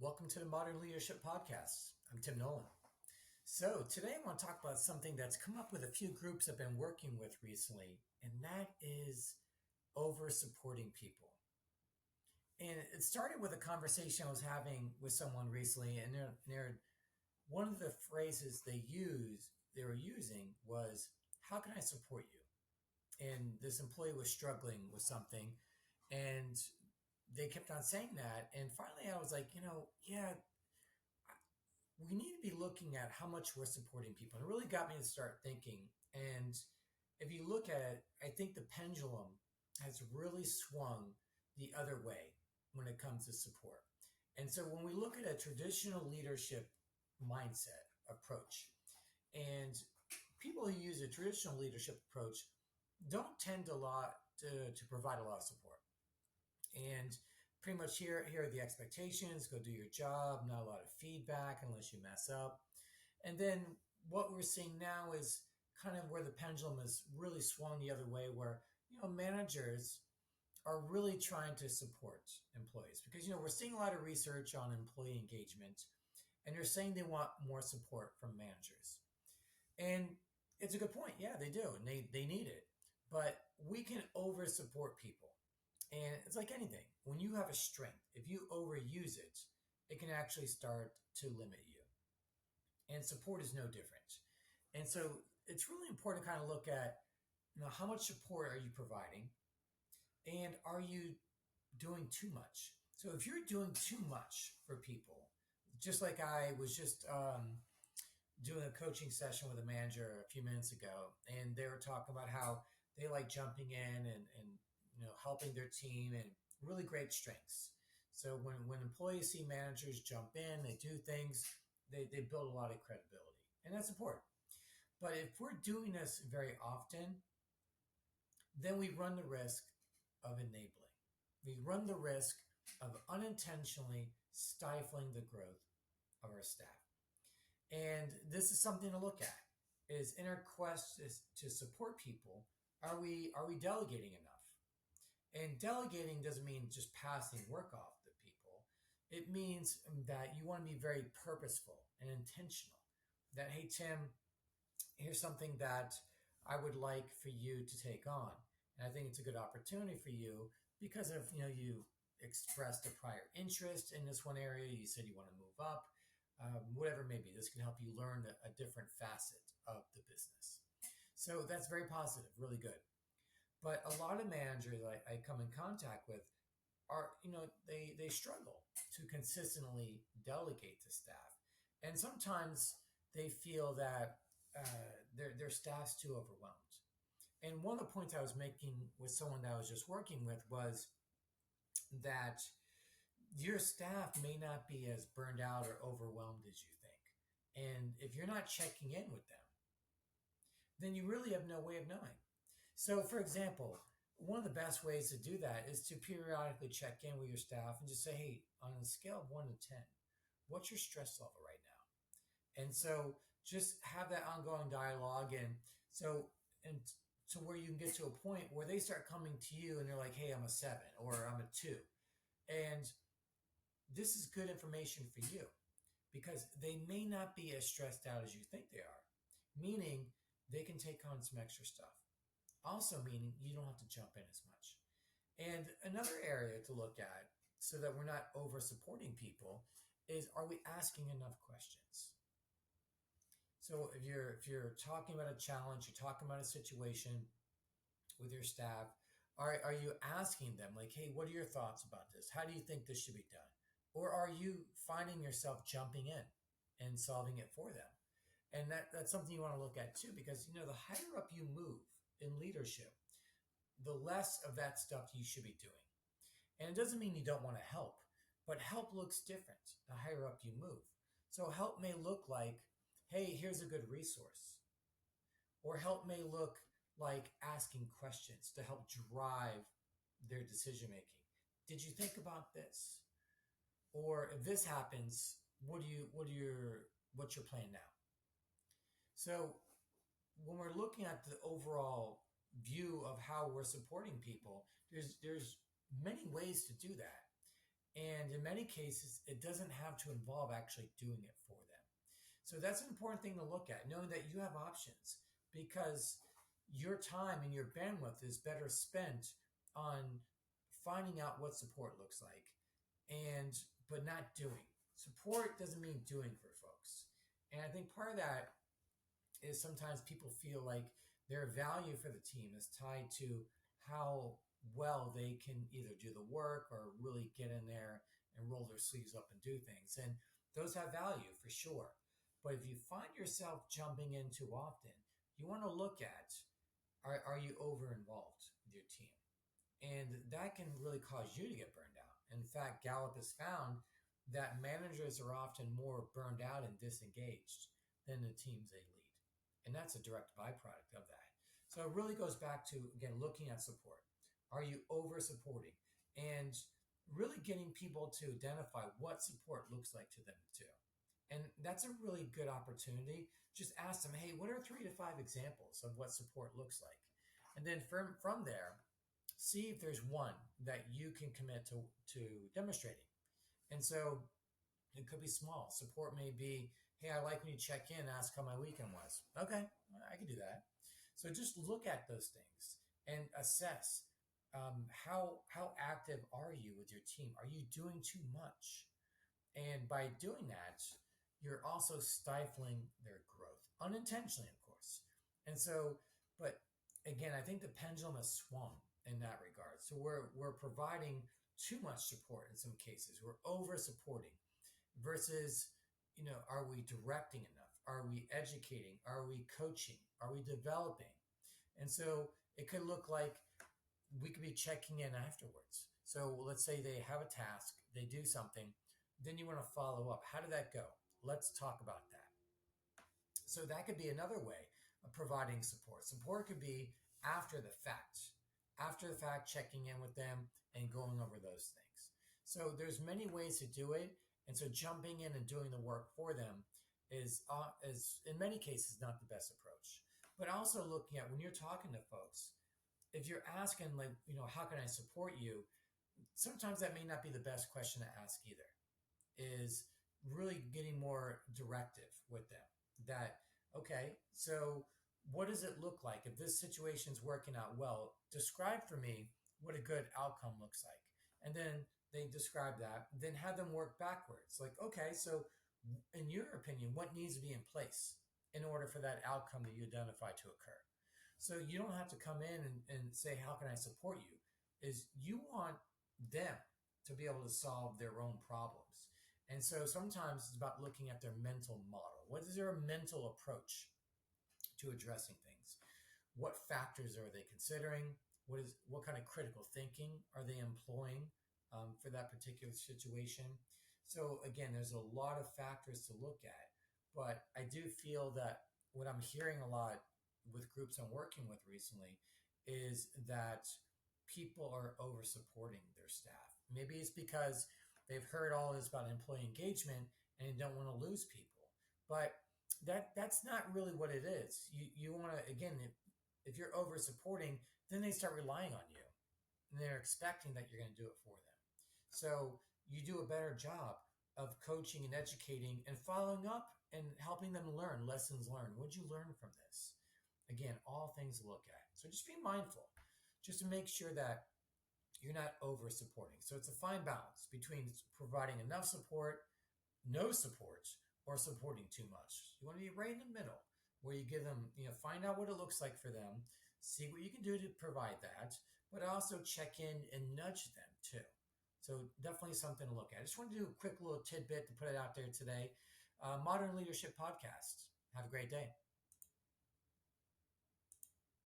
Welcome to the Modern Leadership Podcast. I'm Tim Nolan. So, today I want to talk about something that's come up with a few groups I've been working with recently, and that is over supporting people. And it started with a conversation I was having with someone recently, and one of the phrases they were using was, "How can I support you?" And this employee was struggling with something, and they kept on saying that. And finally, I was like, yeah, we need to be looking at how much we're supporting people. And it really got me to start thinking. And if you look at it, I think the pendulum has really swung the other way when it comes to support. And so when we look at a traditional leadership mindset approach, and people who use a traditional leadership approach don't tend to provide a lot of support. And pretty much here are the expectations: go do your job, not a lot of feedback unless you mess up. And then what we're seeing now is kind of where the pendulum has really swung the other way, where managers are really trying to support employees, because we're seeing a lot of research on employee engagement, and they're saying they want more support from managers. And it's a good point. Yeah, they do, and they need it. But we can over support people. And it's like anything. When you have a strength, if you overuse it, it can actually start to limit you. And support is no different. And so it's really important to kind of look at, how much support are you providing? And are you doing too much? So if you're doing too much for people, just like I was just doing a coaching session with a manager a few minutes ago, and they were talking about how they like jumping in and helping their team, and really great strengths. So when employees see managers jump in, they do things, they build a lot of credibility, and that's important. But if we're doing this very often, then we run the risk of enabling. We run the risk of unintentionally stifling the growth of our staff. And this is something to look at, is in our quest to support people, are we delegating enough? And delegating doesn't mean just passing work off to people. It means that you want to be very purposeful and intentional. That, hey, Tim, here's something that I would like for you to take on. And I think it's a good opportunity for you because of, you expressed a prior interest in this one area. You said you want to move up, whatever it may be. This can help you learn a different facet of the business. So that's very positive, really good. But a lot of managers I come in contact with are, they struggle to consistently delegate to staff. And sometimes they feel that their staff's too overwhelmed. And one of the points I was making with someone that I was just working with was that your staff may not be as burned out or overwhelmed as you think. And if you're not checking in with them, then you really have no way of knowing. So, for example, one of the best ways to do that is to periodically check in with your staff and just say, hey, on a scale of 1 to 10, what's your stress level right now? And so just have that ongoing dialogue. And to where you can get to a point where they start coming to you and they're like, hey, I'm a 7 or I'm a 2. And this is good information for you because they may not be as stressed out as you think they are, meaning they can take on some extra stuff. Also meaning you don't have to jump in as much. And another area to look at so that we're not over supporting people is, are we asking enough questions? So if you're talking about a challenge, you're talking about a situation with your staff, are you asking them like, hey, what are your thoughts about this? How do you think this should be done? Or are you finding yourself jumping in and solving it for them? And that's something you want to look at too, because the higher up you move in leadership, the less of that stuff you should be doing. And it doesn't mean you don't want to help, but help looks different the higher up you move. So help may look like, hey, here's a good resource. Or help may look like asking questions to help drive their decision making. Did you think about this? Or if this happens, what's your plan now? So when we're looking at the overall view of how we're supporting people, there's many ways to do that. And in many cases, it doesn't have to involve actually doing it for them. So that's an important thing to look at, knowing that you have options because your time and your bandwidth is better spent on finding out what support looks like and but not doing. Support doesn't mean doing for folks. And I think part of that is sometimes people feel like their value for the team is tied to how well they can either do the work or really get in there and roll their sleeves up and do things. And those have value for sure. But if you find yourself jumping in too often, you want to look at are you over involved with your team? And that can really cause you to get burned out. In fact, Gallup has found that managers are often more burned out and disengaged than the teams they lead. And that's a direct byproduct of that. So it really goes back to, again, looking at support. Are you over supporting? And really getting people to identify what support looks like to them too. And that's a really good opportunity. Just ask them, hey, what are 3 to 5 examples of what support looks like? And then from there, see if there's one that you can commit to demonstrating. And so it could be small. Support may be, hey, I like when you check in, ask how my weekend was. Okay, I can do that. So just look at those things and assess how active are you with your team? Are you doing too much? And by doing that, you're also stifling their growth unintentionally, of course. And so, but again, I think the pendulum has swung in that regard. So we're providing too much support in some cases. We're over supporting versus, are we directing enough? Are we educating? Are we coaching? Are we developing? And so it could look like we could be checking in afterwards. So let's say they have a task, they do something, then you want to follow up. How did that go? Let's talk about that. So that could be another way of providing support. Support could be after the fact. After the fact, checking in with them and going over those things. So there's many ways to do it. And so jumping in and doing the work for them is in many cases not the best approach. But also looking at when you're talking to folks, if you're asking like, how can I support you? Sometimes that may not be the best question to ask either. Is really getting more directive with them that, okay, so what does it look like if this situation's working out well? Describe for me what a good outcome looks like. And then they describe that, then have them work backwards. Like, okay, so in your opinion, what needs to be in place in order for that outcome that you identify to occur? So you don't have to come in and say, how can I support you? Is you want them to be able to solve their own problems. And so sometimes it's about looking at their mental model. What is their mental approach to addressing things? What factors are they considering? What kind of critical thinking are they employing for that particular situation? So again, there's a lot of factors to look at, but I do feel that what I'm hearing a lot with groups I'm working with recently is that people are over supporting their staff. Maybe it's because they've heard all this about employee engagement and they don't want to lose people. But that's not really what it is. You want to, again, if you're over supporting, then they start relying on you and they're expecting that you're going to do it for them. So you do a better job of coaching and educating and following up and helping them learn lessons learned. What'd you learn from this? Again, all things to look at. So just be mindful, just to make sure that you're not over supporting. So it's a fine balance between providing enough support, no support, or supporting too much. You want to be right in the middle where you give them, find out what it looks like for them, see what you can do to provide that, but also check in and nudge them too. So definitely something to look at. I just wanted to do a quick little tidbit to put it out there today. Modern Leadership Podcast. Have a great day.